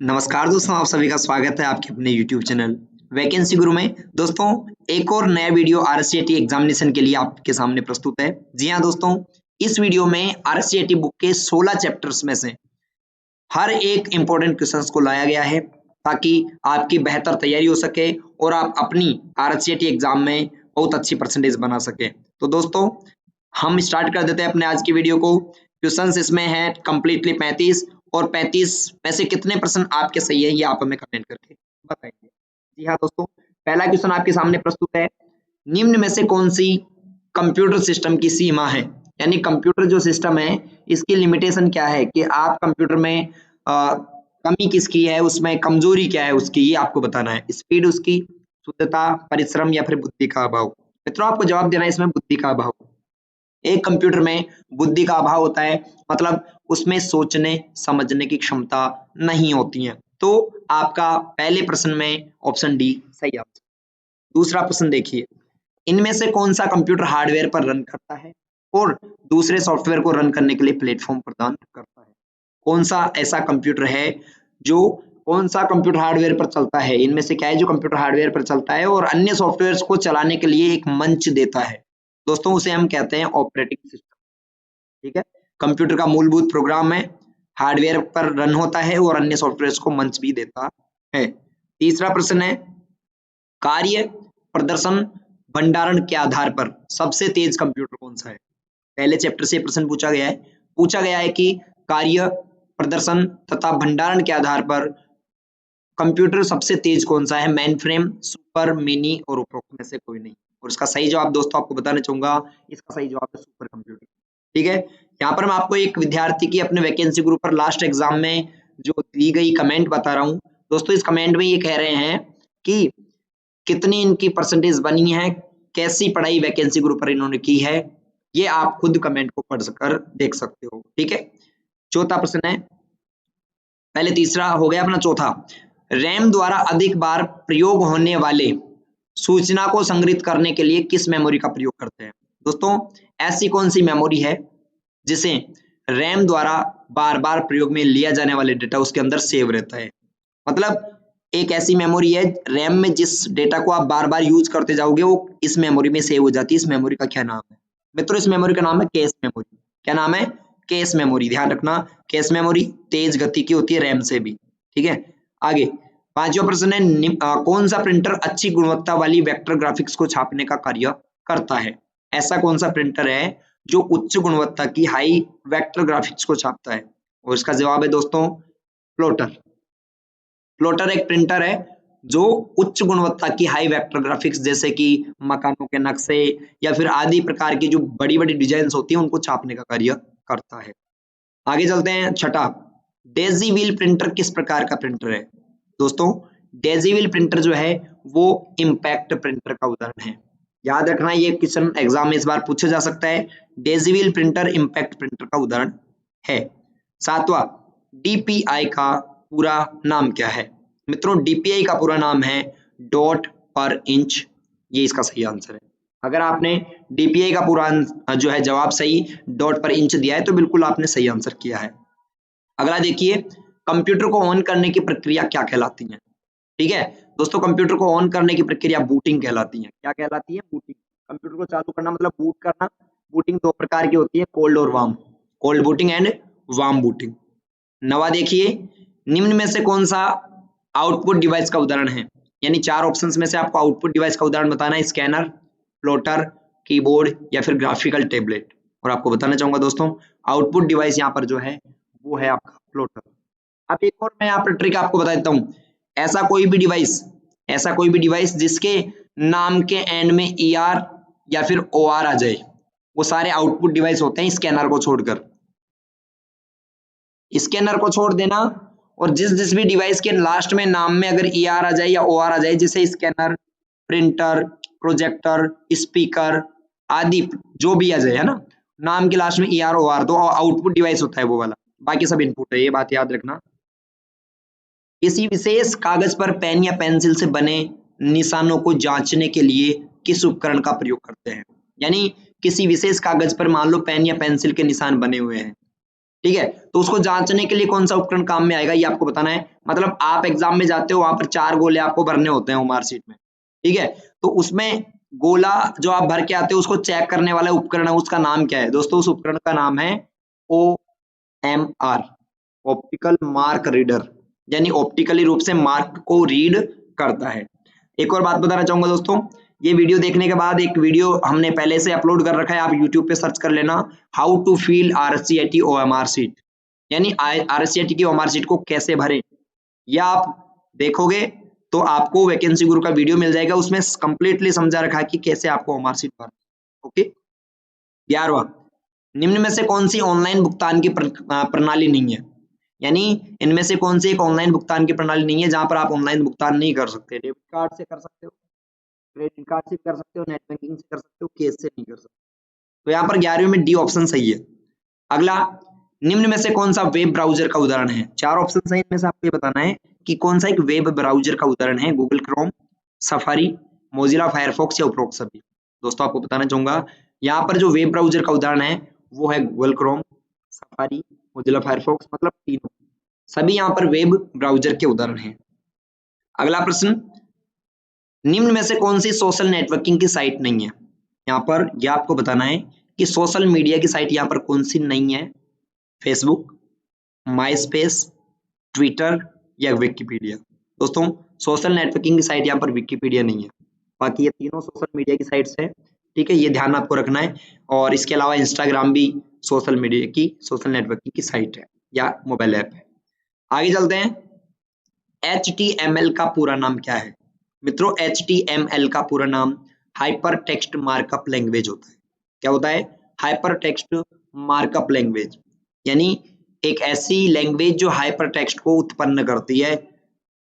नमस्कार दोस्तों, आप सभी का स्वागत है आपके अपने YouTube चैनल वैकेंसी गुरु में। दोस्तों, एक और नया वीडियो आरएससीआईटी एग्जामिनेशन के लिए आपके सामने प्रस्तुत है। जी हाँ दोस्तों, इस वीडियो में आरएससीआईटी बुक के 16 चैप्टर्स में से हर एक इंपॉर्टेंट क्वेश्चंस को लाया गया है ताकि आपकी बेहतर तैयारी हो सके और आप अपनी आरएससीआईटी एग्जाम में बहुत अच्छी परसेंटेज बना सके। तो दोस्तों, हम स्टार्ट कर देते हैं अपने आज की वीडियो को। क्वेश्चंस इसमें है कंप्लीटली 35 और 35 में से कितने परसेंट आपके सही है ये आप हमें कमेंट करके बताएंगे। जी हाँ दोस्तों, पहला क्वेश्चन आपके सामने प्रस्तुत है। निम्न में से कौन सी कंप्यूटर सिस्टम की सीमा है? यानी कंप्यूटर जो सिस्टम है इसकी लिमिटेशन क्या है कि आप कंप्यूटर में कमी किसकी है, उसमें कमजोरी क्या है उसकी, ये आपको बताना है। स्पीड उसकी, शुद्धता, परिश्रम या फिर बुद्धि का अभाव। मित्रों, आपको जवाब देना है इसमें बुद्धि का अभाव। एक कंप्यूटर में बुद्धि का अभाव होता है, मतलब उसमें सोचने समझने की क्षमता नहीं होती है। तो आपका पहले प्रश्न में ऑप्शन डी सही आंसर। दूसरा प्रश्न देखिए, इनमें से कौन सा कंप्यूटर हार्डवेयर पर रन करता है और दूसरे सॉफ्टवेयर को रन करने के लिए प्लेटफॉर्म प्रदान करता है? कौन सा ऐसा कंप्यूटर है जो कौन सा कंप्यूटर हार्डवेयर पर चलता है? इनमें से क्या है जो कंप्यूटर हार्डवेयर पर चलता है और अन्य सॉफ्टवेयर को चलाने के लिए एक मंच देता है? दोस्तों, उसे हम कहते हैं ऑपरेटिंग सिस्टम। ठीक है, कंप्यूटर का मूलभूत प्रोग्राम है, हार्डवेयर पर रन होता है और अन्य सॉफ्टवेयर को मंच भी देता है। तीसरा प्रश्न है, कार्य प्रदर्शन भंडारण के आधार पर सबसे तेज कंप्यूटर कौन सा है? पहले चैप्टर से प्रश्न पूछा गया है कि कार्य प्रदर्शन तथा भंडारण के आधार पर कंप्यूटर सबसे तेज कौन सा है? मेन फ्रेम, सुपर, मिनी और उपरोक्त में से कोई नहीं। और इसका सही जवाब दोस्तों आपको बताना चाहूंगा, इसका सही जवाब है सुपर कंप्यूटर। ठीक है, यहाँ पर मैं आपको एक विद्यार्थी की अपने वैकेंसी ग्रुप पर लास्ट एग्जाम में जो दी गई कमेंट बता रहा हूँ। दोस्तों, इस कमेंट में ये कह रहे हैं कि कितनी इनकी परसेंटेज बनी है, कैसी पढ़ाई वैकेंसी ग्रुप पर इन्होंने की है, ये आप खुद कमेंट को पढ़ कर देख सकते हो। ठीक है, चौथा प्रश्न है, पहले तीसरा हो गया अपना, चौथा, रैम द्वारा अधिक बार प्रयोग होने वाले सूचना को संग्रहित करने के लिए किस मेमोरी का प्रयोग करते हैं? दोस्तों, ऐसी कौन सी मेमोरी है जिसे रैम द्वारा बार बार प्रयोग में लिया जाने वाले डेटा उसके अंदर सेव रहता है? मतलब एक ऐसी मेमोरी है रैम में जिस डेटा को आप बार बार यूज करते जाओगे वो इस मेमोरी में सेव हो जाती है। इस मेमोरी का क्या नाम है? मित्रों, इस मेमोरी का नाम है कैश मेमोरी। क्या नाम है? Cache memory. ध्यान रखना, कैश मेमोरी तेज गति की होती है रैम से भी। ठीक है, आगे पांचवा प्रश्न है, कौन सा प्रिंटर अच्छी गुणवत्ता वाली वेक्टर ग्राफिक्स को छापने का कार्य करता है? ऐसा कौन सा प्रिंटर है जो उच्च गुणवत्ता की हाई वेक्टर ग्राफिक्स को छापता है? और इसका जवाब है दोस्तों प्लॉटर। प्लॉटर एक प्रिंटर है जो उच्च गुणवत्ता की हाई वेक्टर ग्राफिक्स जैसे कि मकानों के नक्शे या फिर आदि प्रकार की जो बड़ी बड़ी डिजाइन होती है उनको छापने का कार्य करता है। आगे चलते हैं, छठा, डेजी व्हील प्रिंटर किस प्रकार का प्रिंटर है? दोस्तों, डेजी व्हील प्रिंटर जो है वो इम्पैक्ट प्रिंटर का उदाहरण है। याद रखना, ये क्वेश्चन एग्जाम में इस बार पूछा जा सकता है। Daisy wheel printer impact printer का उदाहरण है। सातवां, डीपीआई का पूरा नाम क्या है? मित्रों, डीपीआई का पूरा नाम है डॉट पर इंच। ये इसका सही आंसर है। अगर आपने डीपीआई का पूरा जो है जवाब सही डॉट पर इंच दिया है तो बिल्कुल आपने सही आंसर किया है। अगला देखिए, कंप्यूटर को ऑन करने की प्रक्रिया क्या कहलाती है? ठीक है दोस्तों, कंप्यूटर को ऑन करने की प्रक्रिया बूटिंग कहलाती है। क्या कहलाती है? बूटिंग। कंप्यूटर को चालू करना मतलब बूट करना। बूटिंग दो प्रकार की होती है, कोल्ड और warm. Cold booting and warm booting. नवा देखिए, निम्न में से कौन सा आउटपुट डिवाइस का उदाहरण है? यानी चार ऑप्शंस में से आपको आउटपुट डिवाइस का उदाहरण बताना है। स्कैनर, प्लॉटर, कीबोर्ड या फिर ग्राफिकल टेबलेट। और आपको बताना चाहूंगा दोस्तों, आउटपुट डिवाइस यहाँ पर जो है वो है आपका प्लॉटर। अब एक और मैं यहाँ पर ट्रिक आपको बता देता हूँ। ऐसा कोई भी डिवाइस जिसके नाम के एंड में ER या फिर OR आ जाए वो सारे आउटपुट डिवाइस होते हैं, स्कैनर को छोड़कर। स्कैनर को छोड़ देना, और जिस भी डिवाइस के लास्ट में नाम में अगर ER आ जाए या OR आ जाए, जैसे स्कैनर, प्रिंटर, प्रोजेक्टर, स्पीकर आदि जो भी आ जाए, है ना, नाम के लास्ट में ER OR तो आउटपुट डिवाइस होता है वो वाला, बाकी सब इनपुट है। ये बात याद रखना। किसी विशेष कागज पर पेन या पेंसिल से बने निशानों को जांचने के लिए किस उपकरण का प्रयोग करते हैं? यानी किसी विशेष कागज पर मान लो पेन या पेंसिल के निशान बने हुए हैं, ठीक है। तो उसको जांचने के लिए कौन सा उपकरण काम में आएगा ये आपको बताना है। मतलब आप एग्जाम में जाते हो, वहां पर 4 गोले आपको भरने होते हैं ओएमआर शीट में, ठीक है। तो उसमें गोला जो आप भर के आते हो उसको चेक करने वाला उपकरण है, उसका नाम क्या है दोस्तों? उस उपकरण का नाम है OMR, ऑप्टिकल मार्क रीडर, यानी ऑप्टिकली रूप से मार्क को रीड करता है। एक और बात बताना चाहूंगा दोस्तों, ये वीडियो देखने के बाद एक वीडियो हमने पहले से अपलोड कर रखा है, आप यूट्यूब पे सर्च कर लेना, how to fill RCET OMR sheet, यानी RCET की OMR शीट को कैसे भरें। या आप देखोगे तो आपको वैकेंसी गुरु का वीडियो मिल जाएगा, उसमें कंप्लीटली समझा रखा है कि कैसे आपको OMR शीट भरना। ओके। 11वां, निम्न में से कौन सी ऑनलाइन भुगतान की प्रणाली नहीं है? यानी इनमें से कौन सी एक ऑनलाइन भुगतान की प्रणाली नहीं है जहां पर आप ऑनलाइन भुगतान नहीं कर सकते? डेबिट कार्ड से कर सकते हो, क्रेडिट कार्ड से कर सकते हो, नेट बैंकिंग से कर सकते हो, कैश से नहीं कर सकते। तो यहाँ पर 11वीं में डी ऑप्शन सही है। अगला, निम्न में से कौन सा वेब ब्राउजर का उदाहरण है? 4 ऑप्शन सही, इनमें से आपको ये बताना है कि कौन सा एक वेब ब्राउजर का उदाहरण है। Google Chrome, safari, Mozilla Firefox या उपरोक्त सभी। दोस्तों आपको बताना चाहूंगा, यहाँ पर जो वेब ब्राउजर का उदाहरण है वो है Google Chrome, safari, Mozilla Firefox, मतलब तीनों, सभी यहाँ पर वेब ब्राउजर के उदाहरण हैं। अगला प्रश्न, निम्न में से कौन सी सोशल नेटवर्किंग की साइट नहीं है? यहाँ पर यह आपको बताना है कि सोशल मीडिया की साइट यहाँ पर कौन सी नहीं है। फेसबुक, माई स्पेस, ट्विटर या विकिपीडिया। दोस्तों सोशल नेटवर्किंग की साइट यहाँ पर विकिपीडिया नहीं है, बाकी ये तीनों सोशल मीडिया की साइट्स है, ठीक है, ये ध्यान आपको रखना है। और इसके अलावा इंस्टाग्राम भी सोशल मीडिया की, सोशल नेटवर्किंग की साइट है या मोबाइल ऐप है। आगे चलते हैं, HTML का पूरा नाम क्या है? मित्रों HTML का पूरा नाम हाइपर टेक्स्ट मार्कअप लैंग्वेज होता है। क्या होता है? हाइपर टेक्स्ट मार्कअप लैंग्वेज, यानी एक ऐसी लैंग्वेज जो हाइपर टेक्स्ट को उत्पन्न करती है,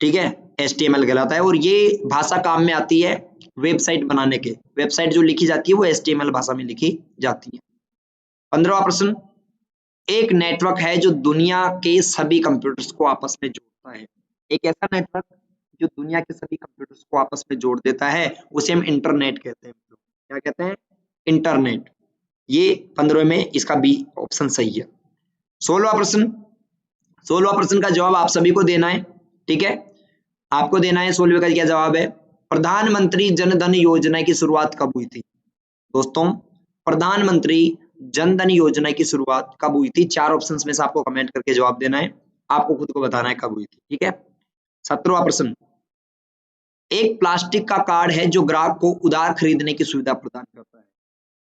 ठीक है, HTML कहलाता है। और ये भाषा काम में आती है वेबसाइट बनाने के, वेबसाइट जो लिखी जाती है वो HTML भाषा में लिखी जाती है। 15वां प्रश्न, एक नेटवर्क है जो दुनिया के सभी कंप्यूटर्स को आपस में जोड़ता है। एक ऐसा नेटवर्क जो दुनिया के सभी कंप्यूटर्स को आपस में जोड़ देता है उसे हम इंटरनेट कहते हैं। क्या कहते हैं? इंटरनेट। ये 15वें में इसका बी ऑप्शन सही है। 16वां प्रश्न का जवाब आप सभी को देना है, ठीक है, आपको देना है। 16वें का क्या जवाब है? प्रधानमंत्री जन धन योजना की शुरुआत कब हुई थी? दोस्तों प्रधानमंत्री जन धन योजना की शुरुआत कब हुई थी? 4 ऑप्शंस में से आपको कमेंट करके जवाब देना है, आपको खुद को बताना है कब हुई थी, ठीक है। 17वां प्रश्न, एक प्लास्टिक का कार्ड है जो ग्राहक को उधार खरीदने की सुविधा प्रदान करता है।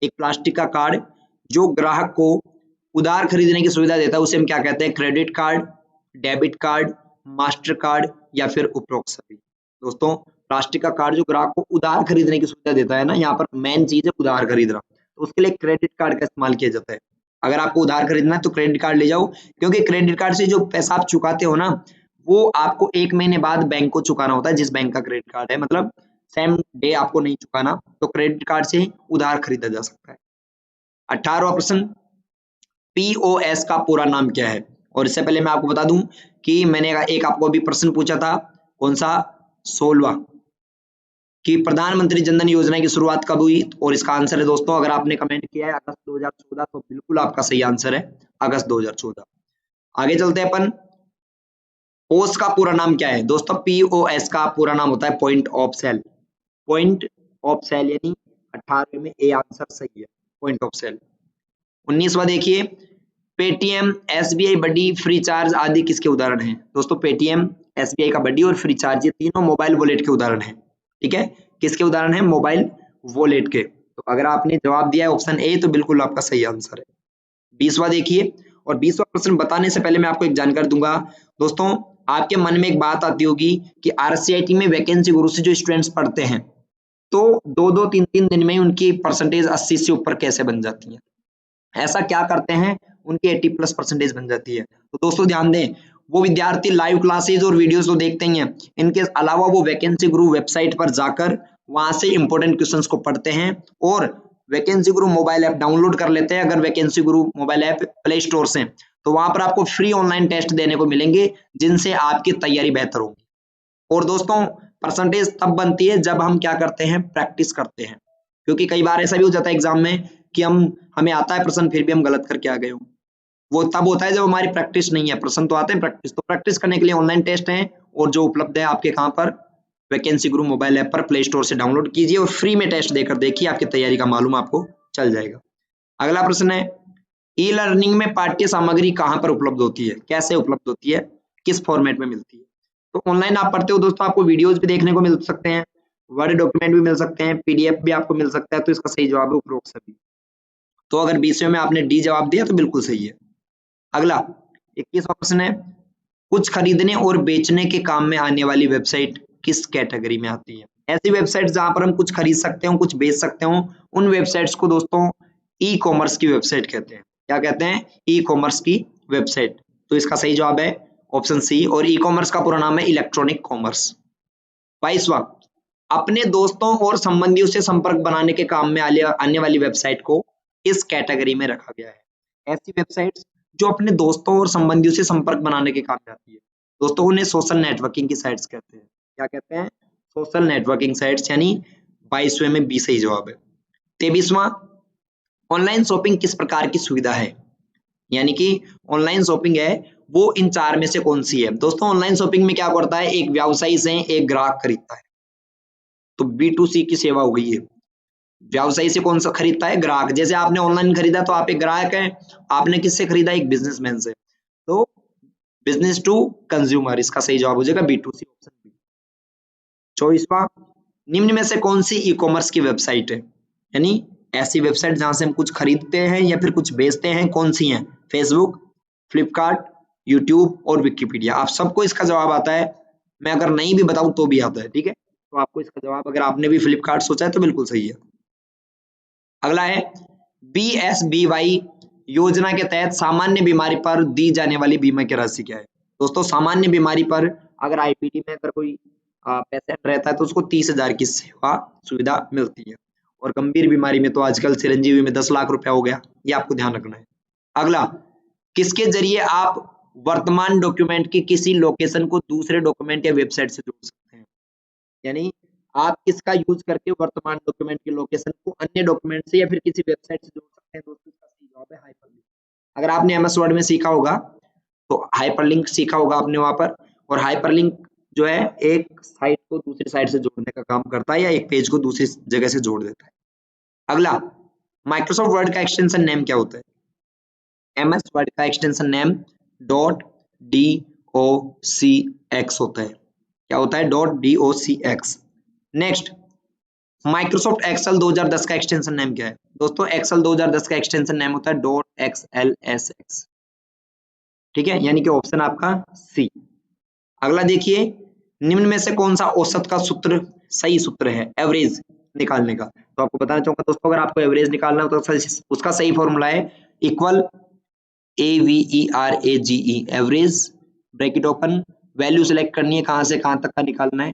एक प्लास्टिक का कार्ड जो ग्राहक को उधार खरीदने की सुविधा देता है उसे हम क्या कहते हैं? Credit card, debit card, master card या फिर उपरोक्त सभी। दोस्तों प्लास्टिक का कार्ड जो ग्राहक को उधार खरीदने की सुविधा देता है ना, यहाँ पर मेन चीज है उधार खरीदना, तो उसके लिए क्रेडिट कार्ड का इस्तेमाल किया जाता है। अगर आपको उधार खरीदना है तो क्रेडिट कार्ड ले जाओ, क्योंकि क्रेडिट कार्ड से जो पैसा आप चुकाते हो ना वो आपको 1 महीने बाद बैंक को चुकाना होता है, जिस बैंक का क्रेडिट कार्ड है, मतलब सेम डे आपको नहीं चुकाना, तो क्रेडिट कार्ड से ही उधार खरीदा जा सकता है। 18वां प्रश्न, POS का पूरा नाम क्या है? और इससे पहले मैं आपको बता दूं कि मैंने एक आपको अभी प्रश्न पूछा था, कौन सा? 16वां, कि प्रधानमंत्री जन धन योजना की शुरुआत कब हुई? और इसका आंसर है दोस्तों, अगर आपने कमेंट किया है अगस्त 2014 तो बिल्कुल आपका सही आंसर है अगस्त 2014। आगे चलते हैं अपन, पोस का पूरा नाम क्या है? दोस्तों POS का पूरा नाम होता है point of sale. Point of sale, यानी 18वें में ए आंसर सही है, पॉइंट ऑफ सेल। 19वां देखिए, Paytm, SBI buddy, free charge आदि किसके उदाहरण हैं? दोस्तों पेटीएम, SBI का बड्डी और फ्री चार्ज ये तीनों मोबाइल वॉलेट के उदाहरण हैं, ठीक है। किसके उदाहरण हैं? मोबाइल वॉलेट के। तो अगर आपने जवाब दिया है ऑप्शन ए तो बिल्कुल आपका सही आंसर है। 20वां देखिए, और 20वां प्रश्न बताने से पहले मैं आपको एक जानकारी दूंगा। दोस्तों आपके मन में एक बात आती होगी कि RCET में वैकेंसी गुरु से जो स्टूडेंट्स पढ़ते हैं तो 2-2, 3-3 दिन में उनकी परसेंटेज 80 से ऊपर कैसे बन जाती है? ऐसा क्या करते हैं उनकी 80+ परसेंटेज बन जाती है? तो दोस्तों ध्यान दें, वो विद्यार्थी लाइव क्लासेज और वीडियोस तो देखते ही हैं, इनके अलावा वो वैकेंसी गुरु वेबसाइट पर जाकर वहां से इंपॉर्टेंट क्वेश्चंस को पढ़ते हैं और वैकेंसी गुरु मोबाइल ऐप डाउनलोड कर लेते हैं। अगर वैकेंसी गुरु मोबाइल ऐप प्ले स्टोर से, तो वहां पर आपको फ्री ऑनलाइन टेस्ट देने को मिलेंगे जिनसे आपकी तैयारी बेहतर होगी। और दोस्तों परसेंटेज तब बनती है जब हम क्या करते हैं? प्रैक्टिस करते हैं, क्योंकि कई बार ऐसा भी हो जाता है एग्जाम में कि हमें आता है प्रश्न फिर भी हम गलत करके आ गए हो, वो तब होता है जब हमारी प्रैक्टिस नहीं है। प्रश्न तो आते हैं प्रैक्टिस, तो प्रैक्टिस करने के लिए ऑनलाइन टेस्ट हैं और जो उपलब्ध है आपके कहाँ पर, वैकेंसी गुरु मोबाइल ऐप पर प्ले स्टोर से डाउनलोड कीजिए और फ्री में टेस्ट देकर देखिए, आपकी तैयारी का मालूम आपको चल जाएगा। अगला प्रश्न है, ई लर्निंग में पाठ्य सामग्री कहाँ पर उपलब्ध होती है, कैसे उपलब्ध होती है, किस फॉर्मेट में मिलती है? तो ऑनलाइन आप पढ़ते हो दोस्तों, आपको वीडियोज भी देखने को मिल सकते हैं, वर्ड डॉक्यूमेंट भी मिल सकते हैं, पीडीएफ भी आपको मिल सकता है, तो इसका सही जवाब है उपरोक्त सभी। तो अगर 20वें में आपने डी जवाब दिया तो बिल्कुल सही है। अगला 21वां प्रश्न है, कुछ खरीदने और बेचने के काम में आने वाली वेबसाइट किस कैटेगरी में आती है? ऐसी वेबसाइट जहां पर हम कुछ खरीद सकते हो, कुछ बेच सकते हो, उन वेबसाइट्स को दोस्तों ई कॉमर्स की वेबसाइट कहते हैं। क्या कहते हैं? ई कॉमर्स की वेबसाइट। तो इसका सही जवाब है ऑप्शन सी, और ई कॉमर्स का पूरा नाम है इलेक्ट्रॉनिक कॉमर्स। 22वां, अपने दोस्तों और संबंधियों से संपर्क बनाने के काम में आने वाली वेबसाइट को इस कैटेगरी में रखा गया है? ऐसी वेबसाइट्स जो अपने दोस्तों और संबंधियों से संपर्क बनाने के काम में आती है दोस्तों, उन्हें सोशल नेटवर्किंग की साइट्स कहते हैं। क्या कहते हैं? सोशल नेटवर्किंग साइट्स, यानी 22वें में बी सही जवाब है। 23वां, ऑनलाइन शॉपिंग किस प्रकार की सुविधा है? यानी कि ऑनलाइन शॉपिंग है वो इन चार में से कौन सी है? दोस्तों ऑनलाइन शॉपिंग में क्या करता है, एक व्यवसायी से एक ग्राहक खरीदता है, तो B2C की सेवा हो गई है। व्यवसायी से कौन सा खरीदता है? ग्राहक। जैसे आपने ऑनलाइन खरीदा तो आप एक ग्राहक हैं, आपने किससे खरीदा? एक बिजनेसमैन से। तो बिजनेस टू कंज्यूमर, इसका सही जवाब हो जाएगा B2C, ऑप्शन बी। 24वां, निम्न में से कौन सी ई कॉमर्स की वेबसाइट है? यानी ऐसी वेबसाइट जहां से हम कुछ खरीदते हैं या फिर कुछ बेचते हैं, कौन सी हैं? फेसबुक, फ्लिपकार्ट, यूट्यूब और विकिपीडिया। आप सबको इसका जवाब आता है, मैं अगर नहीं भी बताऊं तो भी आता है, ठीक है? तो आपको इसका जवाब, अगर आपने भी फ्लिपकार्ट सोचा है तो बिल्कुल सही है। अगला है, BSBY योजना के तहत सामान्य बीमारी पर दी जाने वाली बीमा की राशि क्या है? दोस्तों सामान्य बीमारी पर अगर आईपीटी में अगर कोई पेशेंट रहता है तो उसको 30,000 की सेवा सुविधा मिलती है, और गंभीर बीमारी में तो आजकल चिरंजीवी में 10 लाख रुपया हो गया, ये आपको ध्यान रखना है। अगला, किसके जरिए आप वर्तमान डॉक्यूमेंट की किसी लोकेशन को दूसरे डॉक्यूमेंट या वेबसाइट से जोड़ सकते हैं? यानी आप किसका यूज करके वर्तमान डॉक्यूमेंट की लोकेशन को अन्य डॉक्यूमेंट से या फिर किसी वेबसाइट से जोड़ सकते हैं? दोस्तों इसका सही जवाब है हाइपरलिंक। अगर आपने एमएस वर्ड में सीखा होगा तो हाइपरलिंक सीखा होगा आपने वहां पर, और हाइपरलिंक जो है एक साइट को दूसरी साइट से जोड़ने का काम करता है, या एक पेज को दूसरी जगह से जोड़ देता है। अगला, माइक्रोसॉफ्ट वर्ड का एक्सटेंशन नेम क्या होता है? एमएस वर्ड का एक्सटेंशन नेम .docx होता है। क्या होता है? .docx। नेक्स्ट, माइक्रोसॉफ्ट एक्सेल 2010 का एक्सटेंशन नेम क्या है? दोस्तों एक्सेल 2010 का एक्सटेंशन नेम होता है .xlsx, ठीक है, यानी कि ऑप्शन आपका सी। अगला देखिए, निम्न में से कौन सा औसत का सूत्र सही सूत्र है एवरेज निकालने का? तो आपको बताना चाहूंगा दोस्तों, अगर आपको एवरेज निकालना हो तो उसका सही फॉर्मूला है equal AVERAGE, average, bracket open, value select करनी है कहां से कहां तक का निकालना है,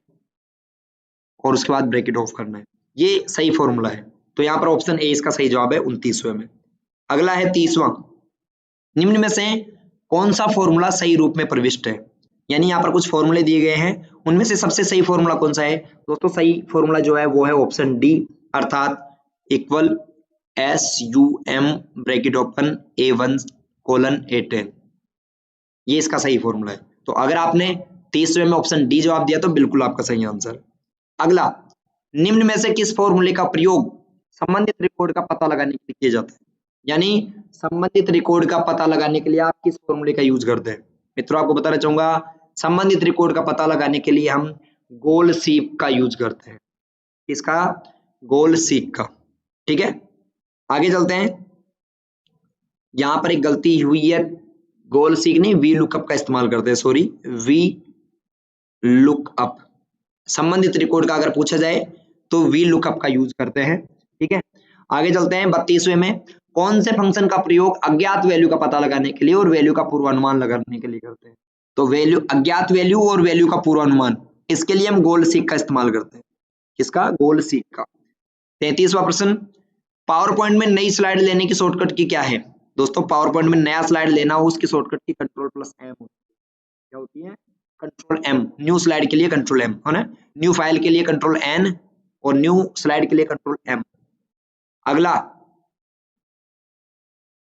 और उसके बाद ब्रैकेट ऑफ करना है, ये सही फॉर्मूला है। तो यहाँ पर ऑप्शन ए इसका सही जवाब है 29वें में। अगला है 30वां, निम्न में से कौन सा फॉर्मूला सही रूप में प्रविष्ट है? यानी यहाँ पर कुछ फॉर्मूले दिए गए हैं, उनमें से सबसे सही फॉर्मूला कौन सा है? दोस्तों सही फॉर्मूला जो है वो है ऑप्शन डी, अर्थात equal SUM bracket open A1:A10, ये इसका सही फॉर्मूला है। तो अगर आपने 30वें में ऑप्शन डी जवाब दिया तो बिल्कुल आपका सही आंसर। अगला, निम्न में से किस फॉर्मूले का प्रयोग संबंधित रिकॉर्ड का पता लगाने के लिए किया जाता है? यानी संबंधित रिकॉर्ड का पता लगाने के लिए आप किस फॉर्मूले का यूज करते हैं? मित्रों आपको बताना चाहूंगा, संबंधित रिकॉर्ड का पता लगाने के लिए हम गोल सीक का यूज करते हैं। इसका गोल सीक का, ठीक है। आगे चलते हैं, यहां पर एक गलती हुई है, गोल सीक नहीं वी लुकअप का इस्तेमाल करते हैं, सॉरी, वी लुकअप। संबंधित रिकॉर्ड का अगर पूछा जाए तो वी लुकअप का यूज करते हैं, ठीक है। आगे चलते हैं 32वें में, कौन से फंक्शन का प्रयोग अज्ञात वैल्यू का पता लगाने के लिए और वैल्यू का पूर्वानुमान लगाने के लिए करते हैं? तो वैल्यू, अज्ञात वैल्यू और वैल्यू का पूर्वानुमान, इसके लिए हम गोल सीक का इस्तेमाल करते हैं। किसका? गोल सीक का। 33वां प्रश्न, पावर पॉइंट में नई स्लाइड लेने की शॉर्टकट की क्या है? दोस्तों पावर पॉइंट में नया स्लाइड लेना हो उसकी शॉर्टकट की Ctrl+M होती है। क्या होती है? Ctrl+M। न्यू स्लाइड के लिए Ctrl+M है ना, न्यू फाइल के लिए Ctrl+N और न्यू स्लाइड के लिए Ctrl+M। अगला,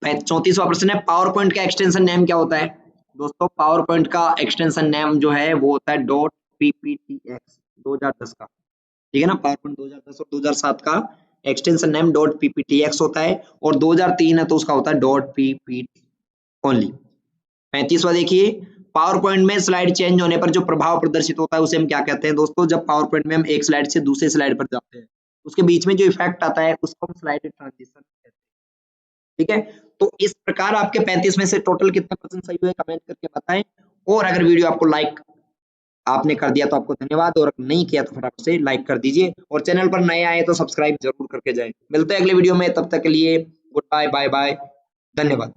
34वां प्रश्न है, पावर पॉइंट का एक्सटेंशन नेम क्या होता है? दोस्तों पावर पॉइंट का एक्सटेंशन नेम जो है वो होता है डॉट पीपीटीएक्स 2010 का, ठीक है ना। पावर पॉइंट 2010 और 2007 का एक्सटेंशन नेम डॉट पीपीटीएक्स होता है, और 2003 है तो उसका होता है डॉट पीपीटी ओनली। 35वां देखिए, पावर पॉइंट में स्लाइड चेंज होने पर जो प्रभाव प्रदर्शित होता है उसे हम क्या कहते हैं? दोस्तों जब पावर पॉइंट में हम एक स्लाइड से दूसरे स्लाइड पर जाते हैं, उसके बीच में जो इफेक्ट आता है उसको हम स्लाइड ट्रांजिशन कहते हैं, ठीक है। तो इस प्रकार आपके 35 में से टोटल कितने परसेंट सही हुए कमेंट करके बताएं। और अगर वीडियो आपको लाइक आपने कर दिया तो आपको धन्यवाद, और नहीं किया तो फटाफट से लाइक कर दीजिए, और चैनल पर नए आए तो सब्सक्राइब जरूर करके जाएं। मिलते हैं अगले वीडियो में, तब तक के लिए गुड बाय, बाय बाय, धन्यवाद।